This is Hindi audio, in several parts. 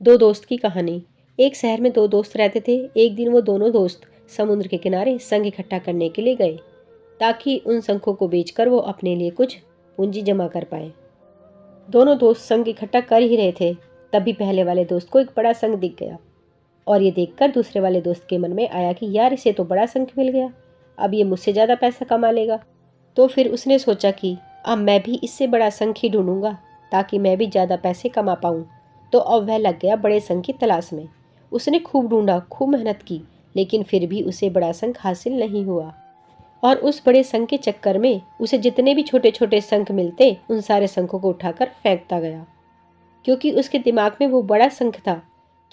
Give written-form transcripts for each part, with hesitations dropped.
दो दोस्त की कहानी। एक शहर में दो दोस्त रहते थे। एक दिन वो दोनों दोस्त समुद्र के किनारे संख इकट्ठा करने के लिए गए ताकि उन शंखों को बेचकर वो अपने लिए कुछ पूंजी जमा कर पाए। दोनों दोस्त संख इकट्ठा कर ही रहे थे, तभी पहले वाले दोस्त को एक बड़ा शंख दिख गया और ये देखकर दूसरे वाले दोस्त के मन में आया कि यार, इसे तो बड़ा शंख मिल गया, अब ये मुझसे ज़्यादा पैसा कमा लेगा। तो फिर उसने सोचा कि अब मैं भी इससे बड़ा शंख ही ढूंढूंगा ताकि मैं भी ज़्यादा पैसे कमा पाऊँ। तो अब वह लग गया बड़े शंख की तलाश में। उसने खूब ढूंढा, खूब मेहनत की, लेकिन फिर भी उसे बड़ा शंख हासिल नहीं हुआ। और उस बड़े शंख के चक्कर में उसे जितने भी छोटे छोटे शंख मिलते उन सारे शंखों को उठाकर फेंकता गया, क्योंकि उसके दिमाग में वो बड़ा शंख था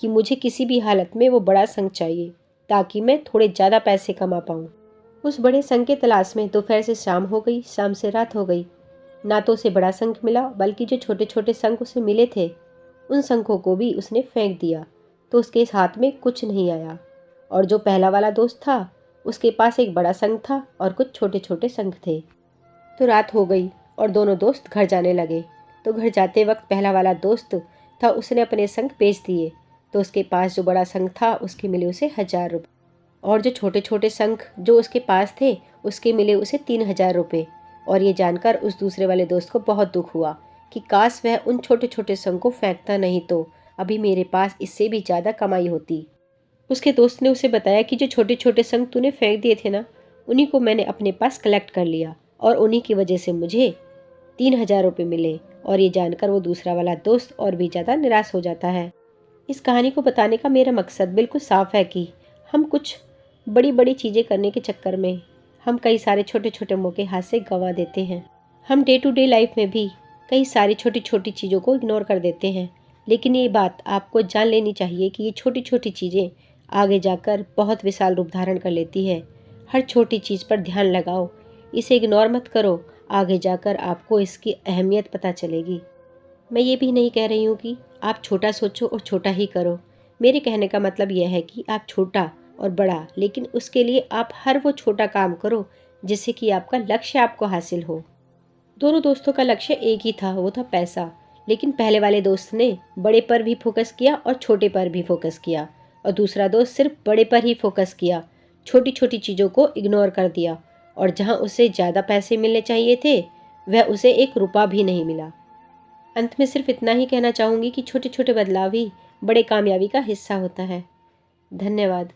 कि मुझे किसी भी हालत में वो बड़ा शंख चाहिए ताकि मैं थोड़े ज़्यादा पैसे कमा पाऊँ। उस बड़े शंख की तलाश में दोपहर से शाम हो गई, शाम से रात हो गई। ना तो उसे बड़ा शंख मिला, बल्कि जो छोटे छोटे शंख उसे मिले थे उन शंखों को भी उसने फेंक दिया, तो उसके हाथ में कुछ नहीं आया। और जो पहला वाला दोस्त था उसके पास एक बड़ा शंख था और कुछ छोटे छोटे शंख थे। तो रात हो गई और दोनों दोस्त घर जाने लगे। तो घर जाते वक्त पहला वाला दोस्त था, उसने अपने शंख बेच दिए। तो उसके पास जो बड़ा शंख था उसके मिले उसे 1000 रुपये, और जो छोटे छोटे शंख जो उसके पास थे उसके मिले उसे 3000 रुपये। और ये जानकर उस दूसरे वाले दोस्त को बहुत दुख हुआ कि काश वह उन छोटे छोटे शंख को फेंकता नहीं तो अभी मेरे पास इससे भी ज़्यादा कमाई होती। उसके दोस्त ने उसे बताया कि जो छोटे छोटे शंख तूने फेंक दिए थे ना, उन्हीं को मैंने अपने पास कलेक्ट कर लिया और उन्हीं की वजह से मुझे 3000 रुपये मिले। और ये जानकर वो दूसरा वाला दोस्त और भी ज़्यादा निराश हो जाता है। इस कहानी को बताने का मेरा मकसद बिल्कुल साफ है कि हम कुछ बड़ी बड़ी चीज़ें करने के चक्कर में हम कई सारे छोटे छोटे मौके हाथ से गंवा देते हैं। हम डे टू डे लाइफ में भी कई सारी छोटी छोटी चीज़ों को इग्नोर कर देते हैं, लेकिन ये बात आपको जान लेनी चाहिए कि ये छोटी छोटी चीज़ें आगे जाकर बहुत विशाल रूप धारण कर लेती है। हर छोटी चीज़ पर ध्यान लगाओ, इसे इग्नोर मत करो, आगे जाकर आपको इसकी अहमियत पता चलेगी। मैं ये भी नहीं कह रही हूँ कि आप छोटा सोचो और छोटा ही करो। मेरे कहने का मतलब यह है कि आप छोटा और बड़ा, लेकिन उसके लिए आप हर वो छोटा काम करो जिससे कि आपका लक्ष्य आपको हासिल हो। दोनों दोस्तों का लक्ष्य एक ही था, वो था पैसा। लेकिन पहले वाले दोस्त ने बड़े पर भी फोकस किया और छोटे पर भी फोकस किया, और दूसरा दोस्त सिर्फ बड़े पर ही फोकस किया, छोटी छोटी चीज़ों को इग्नोर कर दिया। और जहाँ उसे ज़्यादा पैसे मिलने चाहिए थे वह उसे 1 रुपया भी नहीं मिला। अंत में सिर्फ इतना ही कहना चाहूँगी कि छोटे छोटे बदलाव ही बड़े कामयाबी का हिस्सा होता है। धन्यवाद।